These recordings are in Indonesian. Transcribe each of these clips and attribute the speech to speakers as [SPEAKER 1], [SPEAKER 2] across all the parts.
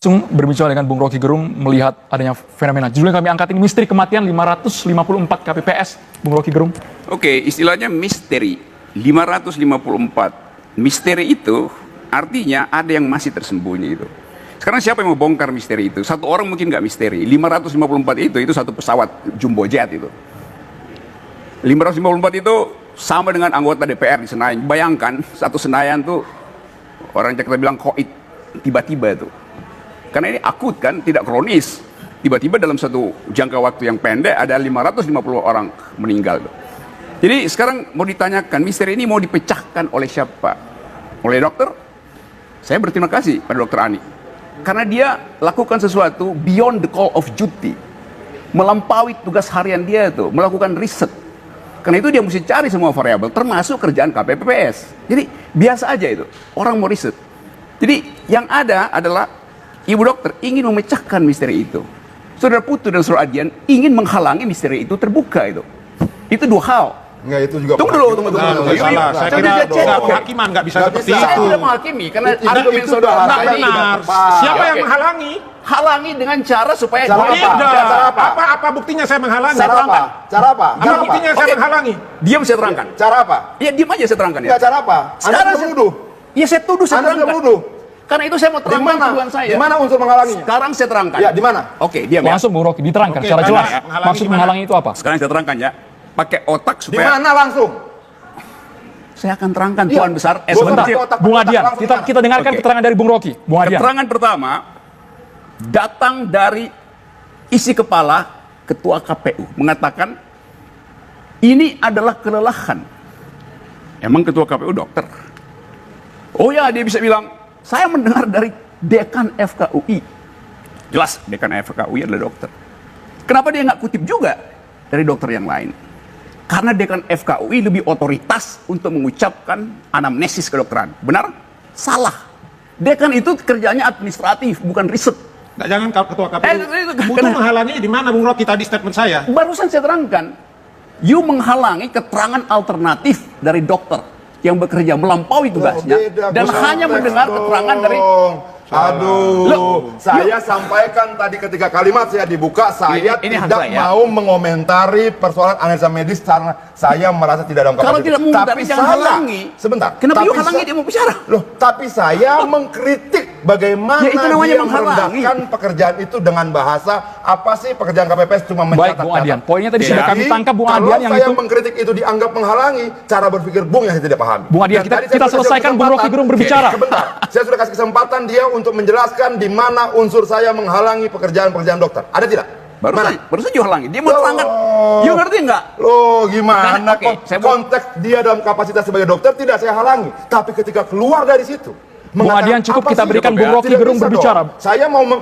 [SPEAKER 1] langsung berbicara dengan Bung Rocky Gerung melihat adanya fenomena. Judul yang kami angkat ini misteri kematian 554 KPPS, Bung Rocky Gerung.
[SPEAKER 2] Oke, istilahnya misteri 554. Misteri itu artinya ada yang masih tersembunyi itu. Sekarang siapa yang mau bongkar misteri itu? Satu orang mungkin nggak misteri. 554 itu satu pesawat jumbo jet itu. 554 itu sama dengan anggota DPR di Senayan. Bayangkan satu Senayan tuh orang Jakarta bilang koit tiba-tiba itu. Karena ini akut kan, tidak kronis. Tiba-tiba dalam satu jangka waktu yang pendek ada 550 orang meninggal. Jadi sekarang mau ditanyakan, misteri ini mau dipecahkan oleh siapa? Oleh dokter? Saya berterima kasih pada dokter Ani. Karena dia lakukan sesuatu beyond the call of duty. Melampaui tugas harian dia itu, melakukan riset. Karena itu dia mesti cari semua variabel, termasuk kerjaan KPPS. Jadi biasa aja itu, orang mau riset. Jadi yang ada adalah Ibu dokter ingin memecahkan misteri itu. Saudara Putu dan saudara Adian ingin menghalangi misteri itu terbuka itu. Itu dua hal.
[SPEAKER 3] Enggak, itu juga
[SPEAKER 2] Tunggu dulu.
[SPEAKER 4] Salah. Saya kira kehakiman nggak bisa seperti itu.
[SPEAKER 2] Saya tidak menghakimi karena argumen
[SPEAKER 4] itu
[SPEAKER 2] saudara
[SPEAKER 4] nggak
[SPEAKER 2] tadi.
[SPEAKER 4] benar. Siapa yang menghalangi?
[SPEAKER 2] Halangi dengan cara supaya
[SPEAKER 3] Cara apa? Cara apa?
[SPEAKER 4] Apa buktinya saya menghalangi?
[SPEAKER 3] Cara apa? Cara apa?
[SPEAKER 4] Apa buktinya saya menghalangi?
[SPEAKER 2] Diam saya terangkan.
[SPEAKER 3] Cara apa?
[SPEAKER 2] Ya diam aja saya terangkan ya.
[SPEAKER 3] Enggak, cara apa? Anda
[SPEAKER 2] Sekarang
[SPEAKER 3] sudah menuduh.
[SPEAKER 2] Ya saya tuduh, saya
[SPEAKER 3] Anda sudah
[SPEAKER 2] terangkan.
[SPEAKER 3] menuduh.
[SPEAKER 2] Karena itu saya mau
[SPEAKER 3] Di
[SPEAKER 2] terangkan
[SPEAKER 3] mana?
[SPEAKER 2] tuduhan saya.
[SPEAKER 3] Di mana unsur menghalanginya?
[SPEAKER 2] Sekarang saya terangkan.
[SPEAKER 3] Ya, di mana?
[SPEAKER 2] Oke, diam ya.
[SPEAKER 1] Langsung Bung Rocky diterangkan
[SPEAKER 4] Oke,
[SPEAKER 1] secara
[SPEAKER 4] mana
[SPEAKER 1] jelas.
[SPEAKER 4] ya? Menghalangi
[SPEAKER 1] Maksud
[SPEAKER 4] di mana?
[SPEAKER 1] menghalangi itu apa?
[SPEAKER 2] Sekarang saya terangkan ya. Pakai otak
[SPEAKER 3] Di
[SPEAKER 2] supaya
[SPEAKER 3] mana langsung?
[SPEAKER 2] saya akan terangkan
[SPEAKER 3] Iya.
[SPEAKER 2] Tuan besar.
[SPEAKER 1] Sebentar,
[SPEAKER 3] Otak,
[SPEAKER 1] Bung
[SPEAKER 3] otak,
[SPEAKER 1] Adian,
[SPEAKER 3] langsung
[SPEAKER 1] kita dengarkan
[SPEAKER 2] Oke.
[SPEAKER 1] keterangan dari Bung Rocky. Bung Adian.
[SPEAKER 2] Keterangan pertama datang dari isi kepala Ketua KPU mengatakan ini adalah kelelahan. Emang Ketua KPU dokter? Oh ya, dia bisa bilang saya mendengar dari Dekan FKUI. Jelas Dekan FKUI adalah dokter. Kenapa dia nggak kutip juga dari dokter yang lain? Karena Dekan FKUI lebih otoritas untuk mengucapkan anamnesis kedokteran. Benar? Salah. Dekan itu kerjanya administratif, bukan riset.
[SPEAKER 4] Nggak, jangan ketua KPU. Butuh
[SPEAKER 2] Karena-
[SPEAKER 4] menghalangi di mana Bung Rocky tadi statement saya?
[SPEAKER 2] Barusan saya terangkan, you menghalangi keterangan alternatif dari dokter yang bekerja melampaui tugasnya
[SPEAKER 3] Beda,
[SPEAKER 2] dan
[SPEAKER 3] Gus.
[SPEAKER 2] hanya mendengar
[SPEAKER 3] Konteks
[SPEAKER 2] keterangan dari
[SPEAKER 3] Aduh,
[SPEAKER 2] Loh,
[SPEAKER 3] saya sampaikan tadi ketika kalimat saya dibuka, saya
[SPEAKER 2] Ini hak
[SPEAKER 3] tidak
[SPEAKER 2] saya.
[SPEAKER 3] mau mengomentari persoalan analisa medis karena saya merasa tidak dalam
[SPEAKER 2] Kalau
[SPEAKER 3] kapasitas.
[SPEAKER 2] tidak mengomentari, jangan halangi.
[SPEAKER 3] Sebentar.
[SPEAKER 2] Kenapa
[SPEAKER 3] Tapi
[SPEAKER 2] you halangi dia mau bicara?
[SPEAKER 3] Loh, tapi saya mengkritik bagaimana
[SPEAKER 2] Ya, itu namanya
[SPEAKER 3] dia
[SPEAKER 2] menghalangi.
[SPEAKER 3] merendahkan pekerjaan itu dengan bahasa apa sih pekerjaan KPPS cuma
[SPEAKER 1] Baik,
[SPEAKER 3] mencatat
[SPEAKER 1] Bung Adian.
[SPEAKER 3] data.
[SPEAKER 1] Poinnya tadi sudah
[SPEAKER 3] Jadi,
[SPEAKER 1] kami tangkap, Bung
[SPEAKER 3] kalau
[SPEAKER 1] Adian, yang
[SPEAKER 3] saya
[SPEAKER 1] itu.
[SPEAKER 3] mengkritik itu dianggap menghalangi, cara berpikir Bung yang saya tidak pahami.
[SPEAKER 1] Bung Adian,
[SPEAKER 3] Dan
[SPEAKER 1] kita
[SPEAKER 3] tadi saya sudah kasih
[SPEAKER 1] selesaikan Bung Rocky
[SPEAKER 3] kesempatan.
[SPEAKER 1] Gerung berbicara.
[SPEAKER 3] Sebentar, saya sudah kasih kesempatan dia untuk menjelaskan di mana unsur saya menghalangi pekerjaan-pekerjaan dokter. Ada tidak?
[SPEAKER 2] Barusan you halangi. Dia mau terangkan. You ngerti nggak?
[SPEAKER 3] Loh, gimana?
[SPEAKER 2] Karena, oke, saya mau-
[SPEAKER 3] Konteks dia dalam kapasitas sebagai dokter tidak saya halangi. Tapi ketika keluar dari situ,
[SPEAKER 1] Bung
[SPEAKER 3] mengatakan,
[SPEAKER 1] Adian, cukup
[SPEAKER 3] apa
[SPEAKER 1] kita
[SPEAKER 3] sih,
[SPEAKER 1] berikan
[SPEAKER 3] dok,
[SPEAKER 1] Bung
[SPEAKER 3] ya?
[SPEAKER 1] Rocky
[SPEAKER 3] Tidak
[SPEAKER 1] Gerung
[SPEAKER 3] bisa
[SPEAKER 1] berbicara.
[SPEAKER 3] dong.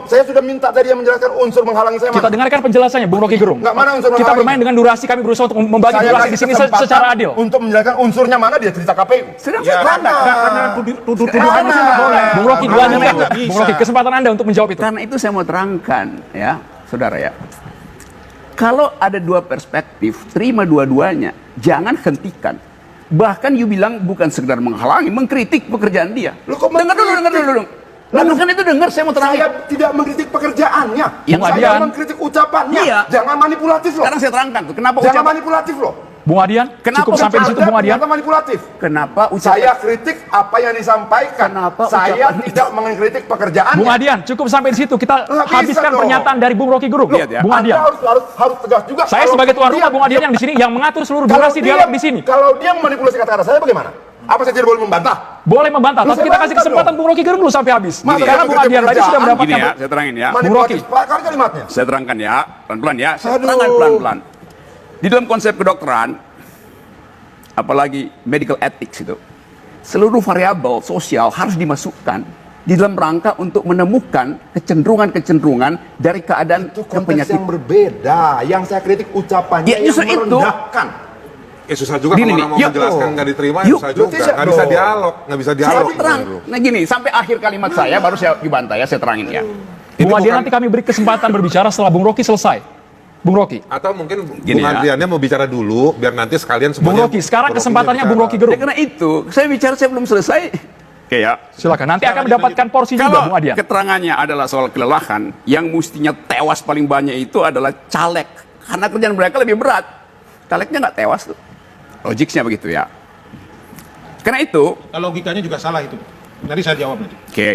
[SPEAKER 3] Saya sudah minta tadi dia menjelaskan unsur menghalangi saya
[SPEAKER 1] Kita
[SPEAKER 3] mana.
[SPEAKER 1] dengarkan penjelasannya, Bung Rocky Gerung.
[SPEAKER 3] Nggak, mana unsur
[SPEAKER 1] Kita
[SPEAKER 3] menghalangi?
[SPEAKER 1] bermain dengan durasi, kami berusaha untuk membagi
[SPEAKER 3] Saya
[SPEAKER 1] durasi
[SPEAKER 3] kasih
[SPEAKER 1] di sini
[SPEAKER 3] kesempatan
[SPEAKER 1] secara adil.
[SPEAKER 3] untuk menjelaskan unsurnya mana dia cerita KPU.
[SPEAKER 2] Sedang
[SPEAKER 4] Ya,
[SPEAKER 2] saya terangkan.
[SPEAKER 4] karena tuduh-tuduhan itu nggak boleh.
[SPEAKER 1] Bung Rocky,
[SPEAKER 4] Nggak
[SPEAKER 1] dilanjutkan.
[SPEAKER 4] bisa.
[SPEAKER 1] Bung Rocky, kesempatan Anda untuk menjawab itu.
[SPEAKER 2] Karena itu saya mau terangkan ya, saudara ya. Kalau ada dua perspektif, terima dua-duanya. Jangan hentikan. Bahkan you bilang bukan sekedar menghalangi, mengkritik pekerjaan dia.
[SPEAKER 3] Loh, kok
[SPEAKER 2] Dengar dulu. Lalu kan itu dengar, saya mau terangkan.
[SPEAKER 3] Saya tidak mengkritik pekerjaannya.
[SPEAKER 2] Yang
[SPEAKER 3] saya
[SPEAKER 1] Adian.
[SPEAKER 3] mengkritik ucapannya.
[SPEAKER 2] Iya.
[SPEAKER 3] Jangan manipulatif loh.
[SPEAKER 2] Sekarang saya terangkan tuh, kenapa
[SPEAKER 3] Jangan
[SPEAKER 2] ucapan,
[SPEAKER 3] manipulatif loh.
[SPEAKER 1] Bung Adian,
[SPEAKER 2] Kenapa
[SPEAKER 1] cukup sampai di situ, Bung Adian.
[SPEAKER 3] Anda manipulatif.
[SPEAKER 2] kenapa ucapan,
[SPEAKER 3] Saya kritik apa yang disampaikan.
[SPEAKER 2] Kenapa
[SPEAKER 3] Saya
[SPEAKER 2] ucapan-
[SPEAKER 3] tidak mengkritik pekerjaannya.
[SPEAKER 1] Bung Adian, cukup sampai di situ. Kita
[SPEAKER 3] Nggak bisa
[SPEAKER 1] habiskan
[SPEAKER 3] dong.
[SPEAKER 1] pernyataan dari Bung Rocky Gerung.
[SPEAKER 2] Lihat ya.
[SPEAKER 1] Bung
[SPEAKER 3] Anda
[SPEAKER 1] Adian.
[SPEAKER 3] harus tegas juga.
[SPEAKER 1] Saya
[SPEAKER 3] Kalau
[SPEAKER 1] sebagai tuan
[SPEAKER 3] dia-
[SPEAKER 1] rumah, Bung Adian yang di sini, yang mengatur seluruh
[SPEAKER 3] kalau
[SPEAKER 1] durasi
[SPEAKER 3] dia-
[SPEAKER 1] dialog di sini.
[SPEAKER 3] Kalau dia memanipulasi kata-kata saya bagaimana? Apa saya tidak boleh membantah?
[SPEAKER 1] Boleh membantah,
[SPEAKER 3] Lu
[SPEAKER 1] tapi
[SPEAKER 3] saya
[SPEAKER 1] kita kasih
[SPEAKER 3] bantah
[SPEAKER 1] kesempatan
[SPEAKER 3] dong.
[SPEAKER 1] Bung Rocky Gerung dulu sampai habis.
[SPEAKER 3] Masa
[SPEAKER 1] Karena
[SPEAKER 3] saya
[SPEAKER 1] Bung
[SPEAKER 3] kritik
[SPEAKER 1] Adian tadi
[SPEAKER 3] pekerjaan?
[SPEAKER 1] sudah mendapatkan.
[SPEAKER 2] Gini ya, saya terangin ya.
[SPEAKER 3] Manipulatif. Pak, kan kalimatnya.
[SPEAKER 2] Saya terangkan ya, pelan-pelan ya. Saya
[SPEAKER 3] Aduh.
[SPEAKER 2] terangkan pelan-pelan. Di dalam konsep kedokteran, apalagi medical ethics itu, seluruh variabel sosial harus dimasukkan di dalam rangka untuk menemukan kecenderungan-kecenderungan dari keadaan
[SPEAKER 3] Itu
[SPEAKER 2] dan
[SPEAKER 3] konteks
[SPEAKER 2] penyakit.
[SPEAKER 3] yang berbeda. Yang saya kritik ucapannya
[SPEAKER 2] Ya,
[SPEAKER 3] yang
[SPEAKER 2] justru itu.
[SPEAKER 3] merendahkan.
[SPEAKER 5] Susah juga
[SPEAKER 2] Gini
[SPEAKER 5] kalau
[SPEAKER 2] nih,
[SPEAKER 5] orang mau
[SPEAKER 2] yuk.
[SPEAKER 5] menjelaskan nggak diterima,
[SPEAKER 2] Yuk.
[SPEAKER 5] susah juga.
[SPEAKER 3] Tidak
[SPEAKER 5] Nggak bisa
[SPEAKER 3] dong.
[SPEAKER 5] dialog, nggak bisa
[SPEAKER 2] Saya
[SPEAKER 5] dialog.
[SPEAKER 2] mau terang. Nah gini, sampai akhir kalimat saya baru saya dibantah ya, saya terangin ya.
[SPEAKER 1] Bung Adian, nanti kami beri kesempatan berbicara setelah Bung Rocky selesai. Bung Rocky.
[SPEAKER 5] Atau mungkin
[SPEAKER 2] Gini
[SPEAKER 5] Bung
[SPEAKER 2] ya.
[SPEAKER 5] Adriannya mau bicara dulu, biar nanti sekalian
[SPEAKER 1] Bung
[SPEAKER 5] semuanya.
[SPEAKER 1] Rocky, sekarang
[SPEAKER 5] Bung Rocky
[SPEAKER 1] kesempatannya
[SPEAKER 5] bicara.
[SPEAKER 1] Bung Rocky Gerung.
[SPEAKER 2] Ya, karena itu, saya bicara saya belum selesai. Oke ya.
[SPEAKER 1] Silakan. Nanti akan mendapatkan porsi juga,
[SPEAKER 2] Kalau
[SPEAKER 1] Bung Adian.
[SPEAKER 2] keterangannya adalah soal kelelahan, yang mestinya tewas paling banyak itu adalah caleg. Karena kerjaan mereka lebih berat. Calegnya nggak tewas tuh. Logiknya begitu ya. Karena itu,
[SPEAKER 4] Logikanya juga salah itu. Nanti saya jawab nanti.
[SPEAKER 2] oke.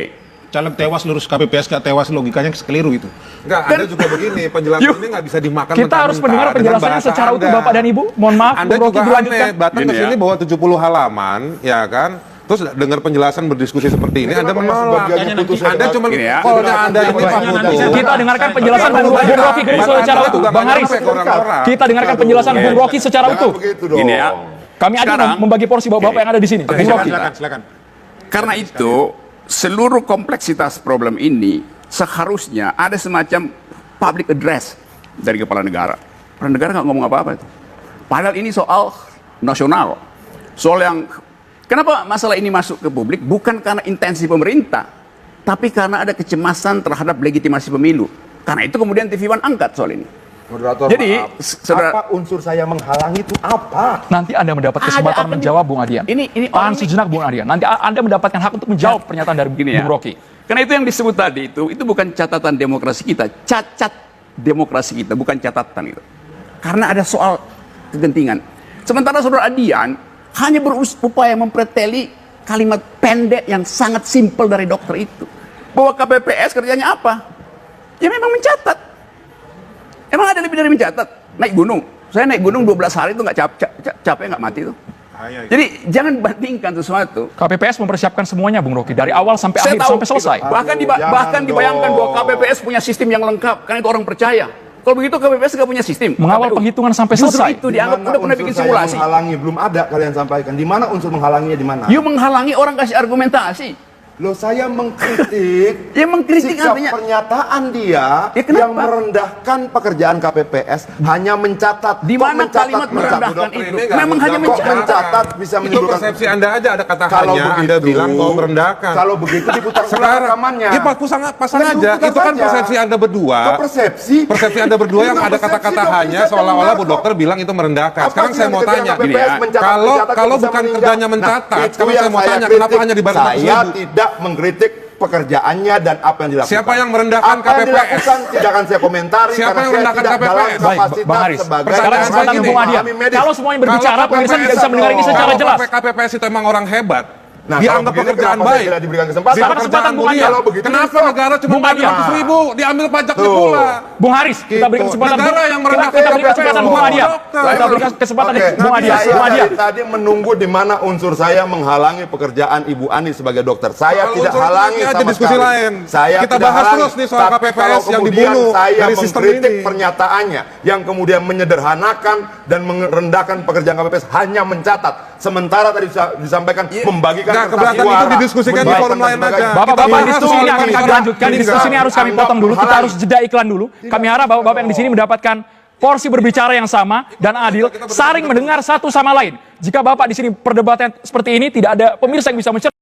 [SPEAKER 4] Caleg tewas lurus KPPS gak tewas, logikanya keliru itu.
[SPEAKER 5] Enggak, ada juga begini, penjelasan
[SPEAKER 2] Yuk.
[SPEAKER 5] ini nggak bisa dimakan
[SPEAKER 1] Kita harus mendengar penjelasannya secara utuh, Bapak dan Ibu. Mohon maaf,
[SPEAKER 5] Anda
[SPEAKER 1] Bung Rocky
[SPEAKER 5] juga
[SPEAKER 1] dilanjutkan.
[SPEAKER 5] aneh, datang ke
[SPEAKER 2] Gini
[SPEAKER 5] sini
[SPEAKER 2] ya.
[SPEAKER 5] bawa 70 halaman, ya kan? Terus dengar penjelasan berdiskusi seperti ini, Anda menolak. Anda cuma
[SPEAKER 2] Gini ya.
[SPEAKER 5] kalau Anda ini Pak
[SPEAKER 1] Kita dengarkan penjelasan Bung Rocky Gerung secara utuh. Bang Haris, kita dengarkan penjelasan Bung Rocky secara utuh.
[SPEAKER 3] Begitu dong.
[SPEAKER 2] Gini ya.
[SPEAKER 1] Kami adil
[SPEAKER 2] Sekarang-
[SPEAKER 1] membagi porsi bapak-bapak yang ada di sini.
[SPEAKER 2] Oke,
[SPEAKER 1] Bung Rocky.
[SPEAKER 4] Silakan.
[SPEAKER 2] Karena itu, seluruh kompleksitas problem ini seharusnya ada semacam public address dari kepala negara. Kepala negara nggak ngomong apa-apa itu. Padahal ini soal nasional. Soal yang, kenapa masalah ini masuk ke publik? Bukan karena intensi pemerintah, tapi karena ada kecemasan terhadap legitimasi pemilu. Karena itu kemudian TV One angkat soal ini.
[SPEAKER 3] Moderator,
[SPEAKER 2] Jadi,
[SPEAKER 3] maaf.
[SPEAKER 2] saudara-
[SPEAKER 3] Apa unsur saya menghalangi itu apa?
[SPEAKER 1] Nanti Anda mendapat kesempatan
[SPEAKER 2] apa
[SPEAKER 1] menjawab, Bung Adian.
[SPEAKER 2] Ini
[SPEAKER 1] Tahan
[SPEAKER 2] orang ini-
[SPEAKER 1] sejenak, Bung Adian. Nanti Anda mendapatkan hak untuk menjawab pernyataan dari
[SPEAKER 2] Gini ya.
[SPEAKER 1] Bung Rocky.
[SPEAKER 2] Karena itu yang disebut tadi itu bukan catatan demokrasi kita, cacat demokrasi kita, bukan catatan itu. Karena ada soal kegentingan. Sementara saudara Adian hanya berupaya mempreteli kalimat pendek yang sangat simpel dari dokter itu. Bahwa KPPS kerjanya apa? Ya memang mencatat. Emang ada lebih dari mencatat? Naik gunung. Saya naik gunung 12 hari itu nggak capek nggak mati itu. Jadi jangan bandingkan sesuatu.
[SPEAKER 1] KPPS mempersiapkan semuanya, Bung Rocky. Dari awal sampai
[SPEAKER 2] Saya
[SPEAKER 1] akhir,
[SPEAKER 2] tahu,
[SPEAKER 1] sampai selesai.
[SPEAKER 2] Bahkan,
[SPEAKER 3] Jangan
[SPEAKER 2] bahkan dibayangkan
[SPEAKER 3] dong.
[SPEAKER 2] bahwa KPPS punya sistem yang lengkap, karena itu orang percaya. Kalau begitu KPPS nggak punya sistem.
[SPEAKER 1] Mengawal
[SPEAKER 2] KPU.
[SPEAKER 1] penghitungan sampai
[SPEAKER 2] Justru
[SPEAKER 1] selesai.
[SPEAKER 2] itu dianggap
[SPEAKER 3] Di
[SPEAKER 2] udah
[SPEAKER 3] mana
[SPEAKER 2] pernah
[SPEAKER 3] unsur
[SPEAKER 2] bikin
[SPEAKER 3] saya
[SPEAKER 2] simulasi.
[SPEAKER 3] menghalangi belum ada kalian sampaikan. Di mana unsur menghalanginya di mana?
[SPEAKER 2] You menghalangi orang kasih argumentasi.
[SPEAKER 3] Loh, saya mengkritik
[SPEAKER 2] Ya mengkritik
[SPEAKER 3] sikap
[SPEAKER 2] artinya.
[SPEAKER 3] pernyataan dia
[SPEAKER 2] Ya, kenapa?
[SPEAKER 3] yang merendahkan pekerjaan KPPS hanya mencatat.
[SPEAKER 2] Di
[SPEAKER 3] Kok
[SPEAKER 2] mana
[SPEAKER 3] mencatat,
[SPEAKER 2] kalimat
[SPEAKER 3] mencatat?
[SPEAKER 2] merendahkan
[SPEAKER 5] Ini
[SPEAKER 2] itu?
[SPEAKER 5] nggak
[SPEAKER 2] Memang hanya
[SPEAKER 5] mencatat.
[SPEAKER 3] Kok
[SPEAKER 2] mencatat.
[SPEAKER 3] mencatat bisa
[SPEAKER 5] Itu
[SPEAKER 3] menimbulkan
[SPEAKER 5] persepsi Anda aja ada kata
[SPEAKER 3] Kalau
[SPEAKER 5] hanya,
[SPEAKER 3] begitu,
[SPEAKER 5] Anda bilang mau merendahkan.
[SPEAKER 3] Kalau begitu diputar ulang rekamannya.
[SPEAKER 5] Ya pasang
[SPEAKER 3] Kan
[SPEAKER 5] aja.
[SPEAKER 3] diputar
[SPEAKER 5] Itu kan
[SPEAKER 3] saja.
[SPEAKER 5] persepsi Anda berdua.
[SPEAKER 3] Kok persepsi?
[SPEAKER 5] Persepsi Anda berdua yang
[SPEAKER 3] Itu
[SPEAKER 5] ada
[SPEAKER 3] persepsi
[SPEAKER 5] kata-kata
[SPEAKER 3] dong,
[SPEAKER 5] hanya
[SPEAKER 3] bisa
[SPEAKER 5] seolah-olah
[SPEAKER 3] benar
[SPEAKER 5] Bu
[SPEAKER 3] kok.
[SPEAKER 5] Dokter bilang itu merendahkan.
[SPEAKER 3] Apa
[SPEAKER 5] Sekarang
[SPEAKER 3] sih
[SPEAKER 5] saya
[SPEAKER 3] yang
[SPEAKER 5] mau
[SPEAKER 3] dikejar
[SPEAKER 5] tanya,
[SPEAKER 3] KPPS
[SPEAKER 2] gini ya.
[SPEAKER 3] mencatat,
[SPEAKER 5] Kalau
[SPEAKER 3] bisa
[SPEAKER 5] bukan
[SPEAKER 3] meninggal.
[SPEAKER 5] kerjanya mencatat,
[SPEAKER 3] Itu
[SPEAKER 5] sekarang
[SPEAKER 3] yang
[SPEAKER 5] saya mau tanya,
[SPEAKER 3] kritik.
[SPEAKER 5] kenapa hanya dibayar 40.000?
[SPEAKER 3] Saya tidak mengkritik pekerjaannya dan apa yang dilakukan.
[SPEAKER 5] Siapa yang merendahkan
[SPEAKER 3] Apa yang
[SPEAKER 5] KPPS?
[SPEAKER 3] dilakukan tidak akan saya komentari.
[SPEAKER 5] Siapa
[SPEAKER 3] karena
[SPEAKER 5] yang
[SPEAKER 3] saya
[SPEAKER 5] merendahkan
[SPEAKER 3] tidak
[SPEAKER 5] KPPS?
[SPEAKER 3] dalam
[SPEAKER 1] Baik,
[SPEAKER 3] kapasitas
[SPEAKER 1] Bang Haris.
[SPEAKER 3] sebagai
[SPEAKER 1] Sekarang
[SPEAKER 5] Pertanyaan
[SPEAKER 1] kesempatan
[SPEAKER 5] saya
[SPEAKER 1] Bung
[SPEAKER 5] gini.
[SPEAKER 1] Adian.
[SPEAKER 3] ahli medis.
[SPEAKER 1] Kalau semuanya berbicara, pemirsa tidak bisa mendengar ini secara
[SPEAKER 5] Kalau
[SPEAKER 1] jelas.
[SPEAKER 5] KPPS itu emang orang hebat,
[SPEAKER 3] Nah,
[SPEAKER 5] dianggap
[SPEAKER 3] kalau begitu
[SPEAKER 5] pekerjaan
[SPEAKER 3] kenapa saya
[SPEAKER 5] baik.
[SPEAKER 3] tidak diberikan kesempatan?
[SPEAKER 1] Sekarang kesempatan Bung Adian.
[SPEAKER 3] Kalau begitu,
[SPEAKER 5] Kenapa
[SPEAKER 3] stop.
[SPEAKER 5] negara cuma
[SPEAKER 1] Bung
[SPEAKER 5] bayar
[SPEAKER 1] Adian.
[SPEAKER 5] 100.000 diambil pajaknya
[SPEAKER 3] Tuh.
[SPEAKER 5] pula?
[SPEAKER 1] Bung Haris, kita beri kesempatan.
[SPEAKER 5] Negara yang merendahkan
[SPEAKER 1] kita beri kesempatan Bung
[SPEAKER 5] KPPS.
[SPEAKER 1] Adian. Kita berikan kesempatan Bung Adian.
[SPEAKER 3] Saya
[SPEAKER 1] Bung Adian.
[SPEAKER 3] dari tadi menunggu di mana unsur saya menghalangi pekerjaan Ibu Ani sebagai dokter. Saya
[SPEAKER 5] Kalau
[SPEAKER 3] tidak
[SPEAKER 5] unsur
[SPEAKER 3] halangi
[SPEAKER 5] nanti aja
[SPEAKER 3] sama
[SPEAKER 5] diskusi
[SPEAKER 3] sekali.
[SPEAKER 5] lain.
[SPEAKER 3] Saya
[SPEAKER 5] Kita
[SPEAKER 3] tidak
[SPEAKER 5] bahas
[SPEAKER 3] halangi.
[SPEAKER 5] terus nih soal
[SPEAKER 3] Tapi
[SPEAKER 5] KPPS
[SPEAKER 3] kalau
[SPEAKER 5] yang
[SPEAKER 3] kemudian
[SPEAKER 5] dibunuh
[SPEAKER 3] saya
[SPEAKER 5] dari sistem
[SPEAKER 3] mengkritik
[SPEAKER 5] ini.
[SPEAKER 3] pernyataannya yang kemudian menyederhanakan dan merendahkan pekerjaan KPPS hanya mencatat. Sementara tadi disampaikan membagikan
[SPEAKER 5] Nggak,
[SPEAKER 3] kertas
[SPEAKER 5] keberatan
[SPEAKER 3] suara,
[SPEAKER 5] itu didiskusikan di
[SPEAKER 3] menyiapkan
[SPEAKER 5] forum lain
[SPEAKER 3] dan
[SPEAKER 5] aja.
[SPEAKER 3] sebagainya.
[SPEAKER 1] Bapak-bapak,
[SPEAKER 5] Kita
[SPEAKER 1] diskusi
[SPEAKER 5] bahas
[SPEAKER 1] ini
[SPEAKER 5] soal
[SPEAKER 1] akan kami
[SPEAKER 5] ini.
[SPEAKER 1] lanjutkan. Diskusi ini harus kami potong dulu. Kita harus jeda iklan dulu. Kami harap bapak-bapak yang di sini mendapatkan porsi berbicara yang sama dan adil, saling mendengar satu sama lain. Jika bapak di sini perdebatan seperti ini, tidak ada pemirsa yang bisa mencerna.